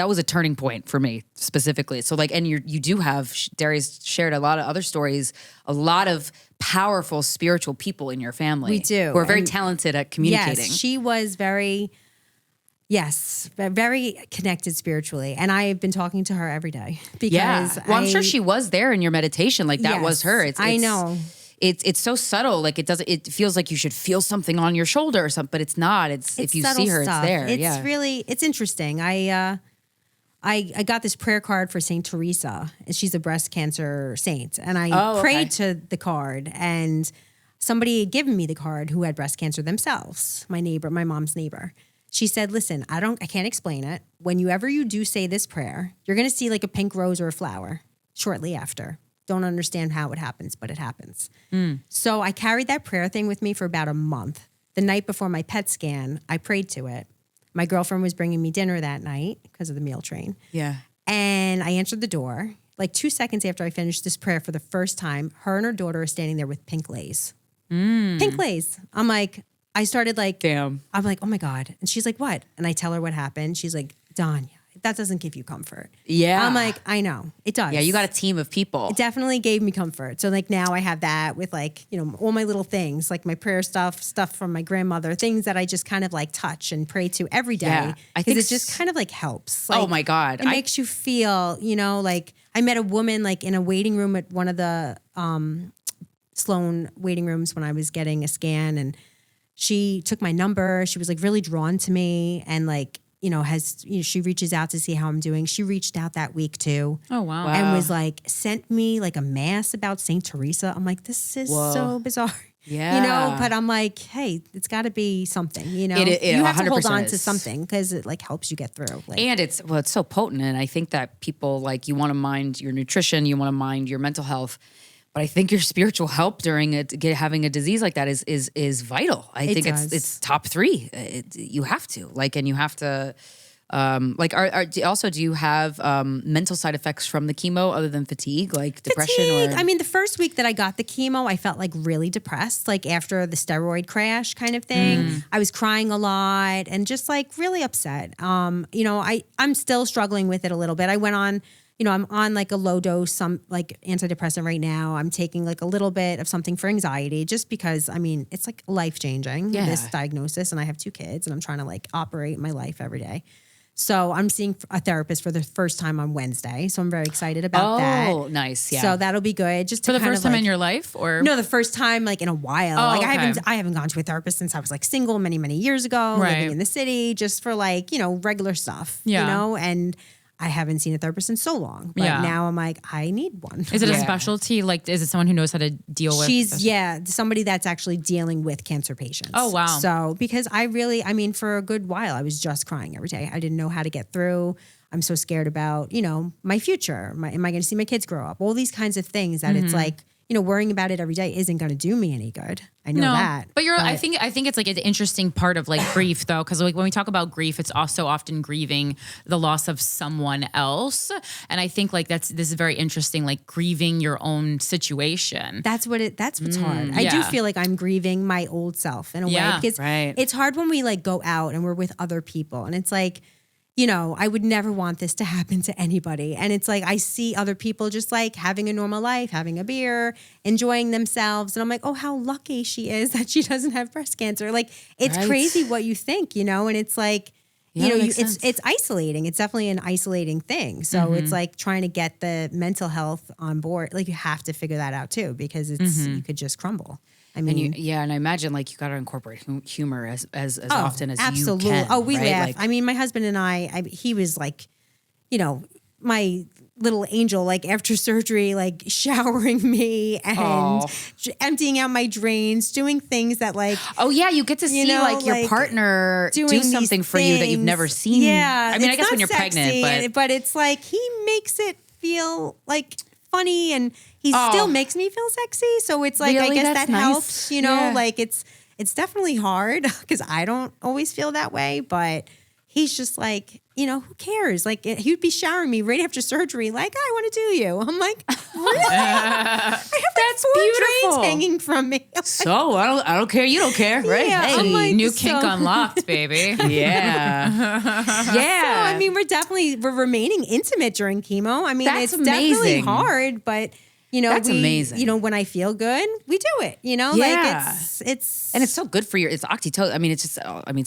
was a turning point for me specifically. So like, and you do have Daria's shared a lot of other stories, a lot of powerful spiritual people in your family. We do. Who are very And talented at communicating. Yes, she was very connected spiritually. And I have been talking to her every day because Well, I'm sure she was there in your meditation. Like that was Yes, her. I know. It's so subtle. Like it feels like you should feel something on your shoulder or something, but it's not. It's if you subtle see her, stuff. it's there. It's really, it's interesting. I got this prayer card for Saint Teresa, and she's a breast cancer saint. And I prayed to the card, and somebody had given me the card who had breast cancer themselves. My neighbor, my mom's neighbor. She said, "Listen, I can't explain it. Whenever you do say this prayer, you're going to see like a pink rose or a flower shortly after. Don't understand how it happens, but it happens." So I carried that prayer thing with me for about a month. The night before my PET scan, I prayed to it. My girlfriend was bringing me dinner that night because of the meal train. Yeah. And I answered the door. Like 2 seconds after I finished this prayer for the first time, her and her daughter are standing there with pink lace. Pink lace. I started like, Damn. I'm like, oh my God. And she's like, what? And I tell her what happened. She's like, Dania, that doesn't give you comfort. Yeah. I'm like, I know, it does. Yeah, you got a team of people. It definitely gave me comfort. So like now I have that with like, all my little things, like my prayer stuff from my grandmother, things that I just kind of like touch and pray to every day. Yeah, I Because think it just kind of like helps. Like, Oh my God. It makes you feel, like I met a woman like in a waiting room at one of the Sloan waiting rooms when I was getting a scan, and she took my number. She was like really drawn to me, and like, she reaches out to see how I'm doing. She reached out that week too. Oh, wow. And was like, sent me like a mass about Saint Teresa. I'm like, this is so bizarre. Yeah. But I'm like, hey, it's got to be something, It you have to hold 100% on to is. something because it like helps you get through. Like, And it's so potent. And I think that people like, you want to mind your nutrition, you want to mind your mental health. But I think your spiritual help during having a disease like that is vital. I think it's top 3. You have to and you have to. Do you have mental side effects from the chemo other than fatigue, like depression? I mean, the first week that I got the chemo, I felt like really depressed, like after the steroid crash kind of thing. I was crying a lot and just like really upset. I'm still struggling with it a little bit. I went on, I'm on like a low dose, some like antidepressant right now. I'm taking like a little bit of something for anxiety just because, I mean, it's like life-changing, this diagnosis. And I have 2 kids and I'm trying to like operate my life every day. So I'm seeing a therapist for the first time on Wednesday. So I'm very excited about that. Oh, nice. Yeah. So that'll be good. Just for the first time in your life, or no, the first time like in a while. Oh, like okay. I haven't gone to a therapist since I was like single many, many years ago, living in the city, just for like, regular stuff, and I haven't seen a therapist in so long, but now I'm like, I need one. Is it a specialty? Like, is it someone who knows how to deal with? She's somebody that's actually dealing with cancer patients. Oh, wow. So because for a good while, I was just crying every day. I didn't know how to get through. I'm so scared about, my future. Am I going to see my kids grow up? All these kinds of things that it's like, worrying about it every day isn't going to do me any good. I know that. But I think it's like an interesting part of like grief though. Cause like when we talk about grief, it's also often grieving the loss of someone else. And I think like this is very interesting, like grieving your own situation. That's what's hard. I do feel like I'm grieving my old self in a way because it's hard when we like go out and we're with other people and it's like, I would never want this to happen to anybody. And it's like, I see other people just like having a normal life, having a beer, enjoying themselves. And I'm like, oh, how lucky she is that she doesn't have breast cancer. Like, it's crazy what you think, and it's like, it's isolating. It's definitely an isolating thing. So it's like trying to get the mental health on board. Like you have to figure that out too, because you could just crumble. I mean, and I imagine like you got to incorporate humor as often as you can. Oh, we laugh. Like, I mean, my husband and I, he was like, my little angel, like after surgery, like showering me and emptying out my drains, doing things that like, you get to see like your partner do something for you that you've never seen. Yeah. I mean, I guess when you're pregnant, but it's like, he makes it feel like funny and he still makes me feel sexy. So it's like, really? I guess That's that nice. helps, like it's definitely hard because I don't always feel that way, but he's just like, who cares? Like he'd be showering me right after surgery. Like, I want to do you. I'm like, really? I have That's like 4 beautiful. drains hanging from me. So I don't care. You don't care, right? Yeah, hey, I'm like, new kink unlocked, baby. Yeah. So, I mean, we're remaining intimate during chemo. I mean, That's it's definitely amazing. hard, but that's amazing. When I feel good, we do it, like it's and it's so good for you. It's oxytocin. I mean, it's just,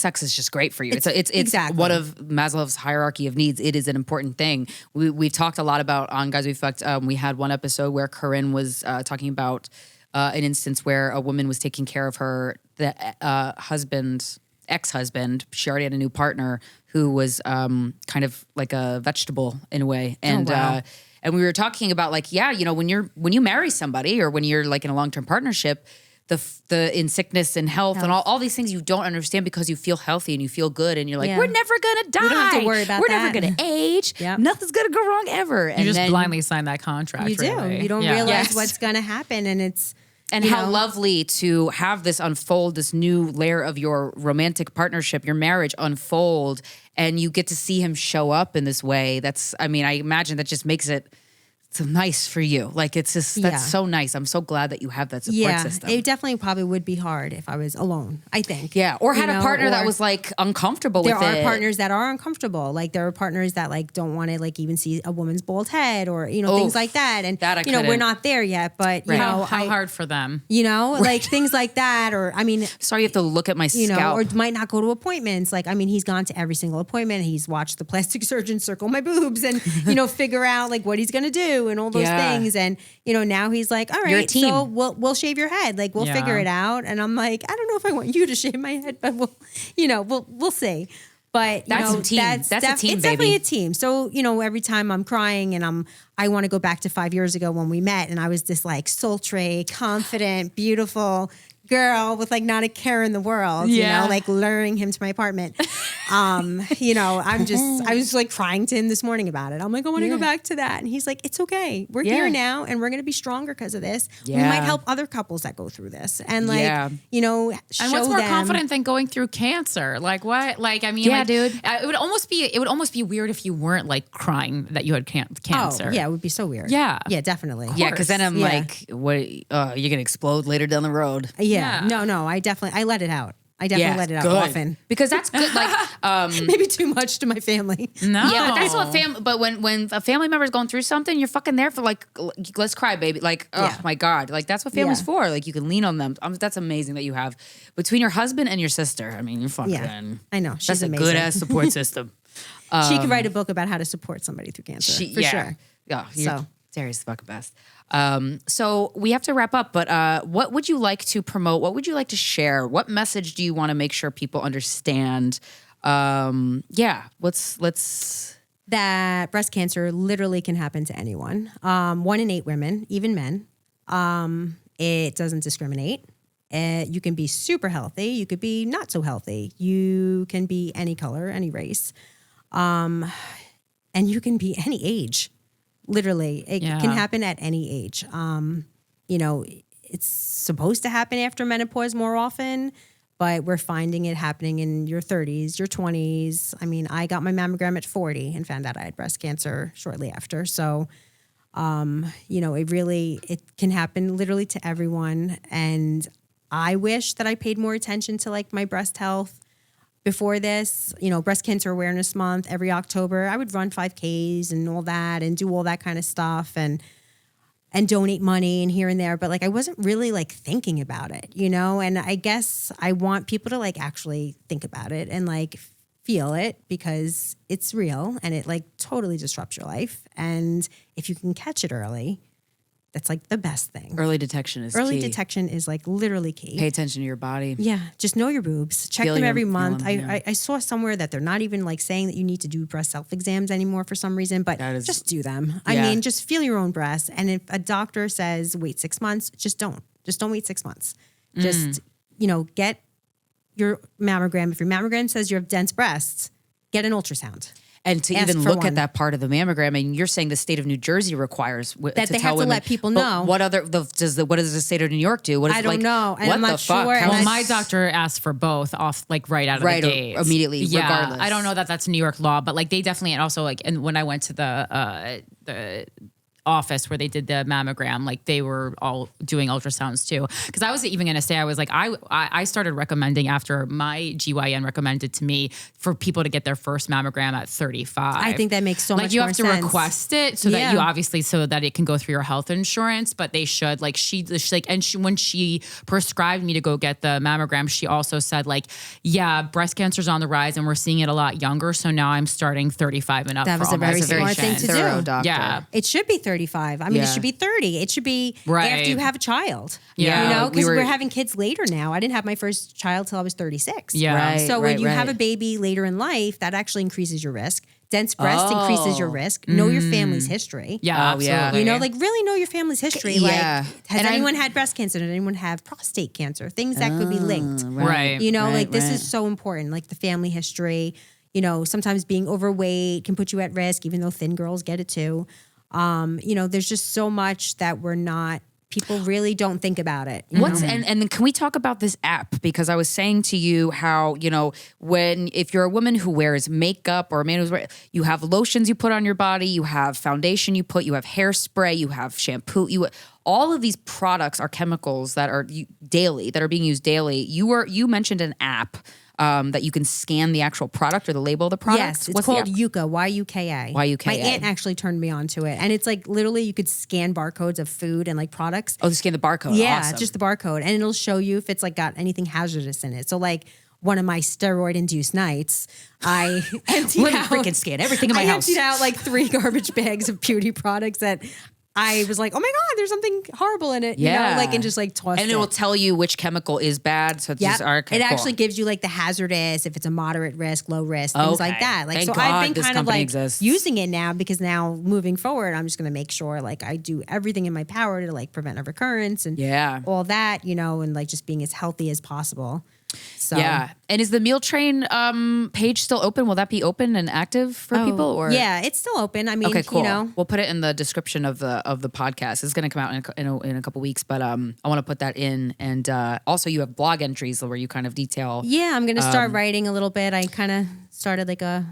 sex is just great for you. It's exactly one of Maslow's hierarchy of needs. It is an important thing. We've talked a lot about on Guys We Fucked. We had one episode where Corinne was talking about an instance where a woman was taking care of her ex-husband. She already had a new partner who was kind of like a vegetable in a way. And and we were talking about like, when you marry somebody or when you're like in a long-term partnership, the in sickness and health and all these things you don't understand because you feel healthy and you feel good and you're like, we're never gonna die. We don't have to worry about We're that. never gonna age. Yep. Nothing's gonna go wrong ever. You just blindly sign that contract. You do. Really. You don't realize what's going to happen, and it's how lovely to have this unfold, this new layer of your romantic partnership, your marriage unfold, and you get to see him show up in this way. I imagine that just makes it so nice for you. Like it's just, that's so nice. I'm so glad that you have that support system. It definitely probably would be hard if I was alone, I think. Yeah. Or had a partner that was like uncomfortable with it. There are partners that are uncomfortable. Like there are partners that like don't want to like even see a woman's bald head or, things like that. And, that we're not there yet, but how hard for them, like things like that. Or, sorry, you have to look at my scalp. Or might not go to appointments. Like, he's gone to every single appointment. He's watched the plastic surgeon circle my boobs and, figure out like what he's going to do and all those things. And, now he's like, all right, so we'll shave your head. Like we'll figure it out. And I'm like, I don't know if I want you to shave my head, but we'll see. But that's a team. That's a team, it's baby. definitely a team. So, every time I'm crying and I want to go back to 5 years ago when we met and I was this like sultry, confident, beautiful girl with like not a care in the world, like luring him to my apartment. I was like crying to him this morning about it. I'm like, I want to go back to that. And he's like, it's okay. We're here now and we're going to be stronger because of this. Yeah. We might help other couples that go through this. And show and what's more them. confident than going through cancer? Like what? Like, I mean, dude. It would almost be weird if you weren't like crying that you had cancer. Oh, yeah, it would be so weird. Yeah. Yeah, definitely. Yeah, because then I'm like, what? You're gonna explode later down the road. Yeah. No, I let it out. I definitely let it out good. often. Because that's good. Like, maybe too much to my family. No. yeah, but that's what But when a family member is going through something, you're fucking there for like, let's cry, baby. Like, oh my God, like that's what family's for. Like you can lean on them. That's amazing that you have between your husband and your sister. I mean, you're fucking. Yeah, I know. She's that's amazing. a good ass support system. She could write a book about how to support somebody through cancer. For sure. Yeah, Terry's the fucking best. So we have to wrap up, but what would you like to promote? What would you like to share? What message do you want to make sure people understand? Let's that breast cancer literally can happen to anyone. 1 in 8 women, even men. It doesn't discriminate. You can be super healthy. You could be not so healthy. You can be any color, any race. And you can be any age. Literally, it can happen at any age. It's supposed to happen after menopause more often, but we're finding it happening in your 30s, your 20s. I mean, I got my mammogram at 40 and found out I had breast cancer shortly after. So, it can happen literally to everyone. And I wish that I paid more attention to like my breast health. Before this, Breast Cancer Awareness Month, every October, I would run 5Ks and all that and do all that kind of stuff and donate money and here and there. But like, I wasn't really like thinking about it, and I guess I want people to like actually think about it and like feel it because it's real and it like totally disrupts your life. And if you can catch it early, that's like the best thing. Early detection is Early key. detection is like literally key. Pay attention to your body. Yeah, just know your boobs. Check them every month. I saw somewhere that they're not even like saying that you need to do breast self-exams anymore for some reason, but just do them. I mean, just feel your own breasts. And if a doctor says wait 6 months, just don't wait 6 months. Just, get your mammogram. If your mammogram says you have dense breasts, get an ultrasound. And to even look at that part of the mammogram, I mean, you're saying the state of New Jersey requires that they have to let people know. What does the state of New York do? I don't know. And I'm not sure. Well, my doctor asked for both off, like right out of the gate, immediately. Yeah, regardless. I don't know that that's New York law, but like they definitely, and also like, and when I went to the office where they did the mammogram, like they were all doing ultrasounds too. Because I was even going to say, I was like, I started recommending after my GYN recommended to me for people to get their first mammogram at 35. I think that makes so much more sense. Like you have to request it so that you obviously, so that it can go through your health insurance, but they should like, when she prescribed me to go get the mammogram, she also said like, yeah, breast cancer's on the rise and we're seeing it a lot younger. So now I'm starting 35 and up. That was a very smart thing to do. Doctor. Yeah. It should be 35. I mean, it should be 30. It should be after you have a child. Yeah. Because we're having kids later now. I didn't have my first child till I was 36. Yeah. Right, so when you have a baby later in life, that actually increases your risk. Dense breast increases your risk. Know your family's history. Yeah, absolutely. Like really know your family's history. Yeah. Like, has anyone had breast cancer? Did anyone have prostate cancer? Things that could be linked. Right. This is so important. Like the family history. Sometimes being overweight can put you at risk, even though thin girls get it too. There's just so much that people really don't think about it. And then can we talk about this app? Because I was saying to you how, if you're a woman who wears makeup or a man who's you have lotions you put on your body, you have foundation you have hairspray, you have shampoo, all of these products are chemicals that are being used daily. You mentioned an app that you can scan the actual product or the label of the product. Yes, it's called Yuka, Y-U-K-A. Y-U-K-A. My aunt actually turned me on to it. And it's like literally you could scan barcodes of food and like products. Oh, scan the barcode. Yeah, awesome. just the barcode. And it'll show you if it's like got anything hazardous in it. So like one of my steroid-induced nights, I emptied out. Freaking scan everything in my house. I emptied out like 3 garbage bags of beauty products that I was like, oh my God, there's something horrible in it. And just like tossed it. And it will tell you which chemical is bad. So it's just it actually gives you like the hazardous, if it's a moderate risk, low risk, things like that. Like, Thank so I've God been kind of like exists. using it now because now moving forward, I'm just going to make sure like I do everything in my power to like prevent a recurrence and all that, and like just being as healthy as possible. So Yeah. And is the meal train page still open? Will that be open and active for people? Or yeah, it's still open. I mean, okay, cool. you know, We'll put it in the description of the podcast. It's going to come out in a couple weeks, but I want to put that in. And also, you have blog entries where you kind of detail. yeah, I'm gonna start writing a little bit. I kind of started like a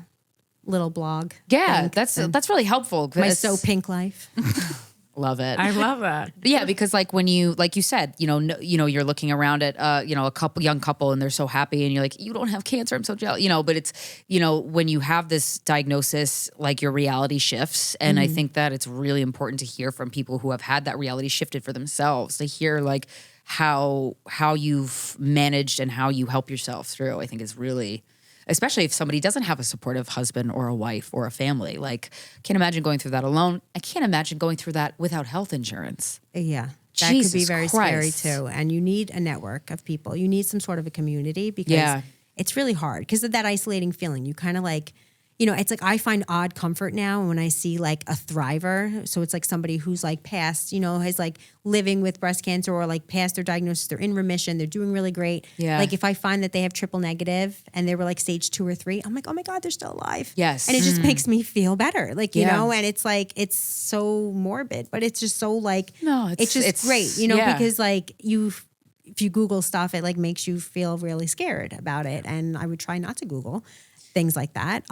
little blog. Yeah, that's really helpful. My So Pink life. Love it. I love it. Yeah, because like when you said, you're looking around at a young couple and they're so happy and you're like, you don't have cancer, I'm so jealous, but it's, when you have this diagnosis, like your reality shifts. And I think that it's really important to hear from people who have had that reality shifted for themselves, to hear like how you've managed and how you help yourself through. I think is really, especially if somebody doesn't have a supportive husband or a wife or a family. Like, can't imagine going through that alone. I can't imagine going through that without health insurance. Yeah. That Jesus could be very Christ. scary too. And you need a network of people. You need some sort of a community because it's really hard because of that isolating feeling. You kind of like, it's like I find odd comfort now when I see like a thriver. So it's like somebody who's like past, has like living with breast cancer or like past their diagnosis. They're in remission. They're doing really great. Yeah. Like if I find that they have triple negative and they were like stage 2 or 3, I'm like, oh my God, they're still alive. Yes. And it just makes me feel better. Like, and it's like, it's so morbid, but it's just so like, it's great, because like if you Google stuff, it like makes you feel really scared about it. And I would try not to Google things like that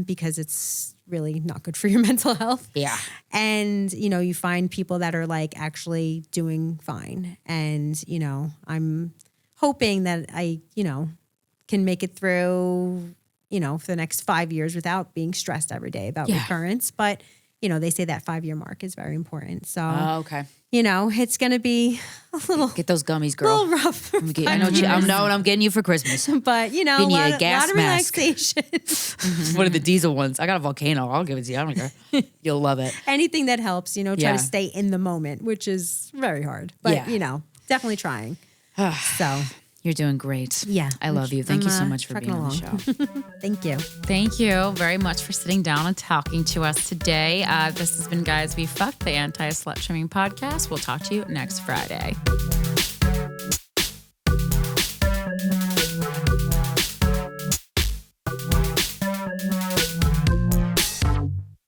because it's really not good for your mental health. Yeah. And, you find people that are like actually doing fine. And, I'm hoping that I, can make it through, for the next 5 years without being stressed every day about recurrence. But, they say that 5-year mark is very important. So, okay. It's going to be a little... Get those gummies, girl. A little rough. I know what I'm getting you for Christmas. But, a lot of relaxation. One of the diesel ones. I got a volcano. I'll give it to you. I don't care. You'll love it. Anything that helps, try to stay in the moment, which is very hard. But, definitely trying. So... You're doing great. Yeah. I love you. Thank you so much for being on the show. Thank you. Thank you very much for sitting down and talking to us today. This has been Guys We Fucked, the anti-slut shaming podcast. We'll talk to you next Friday.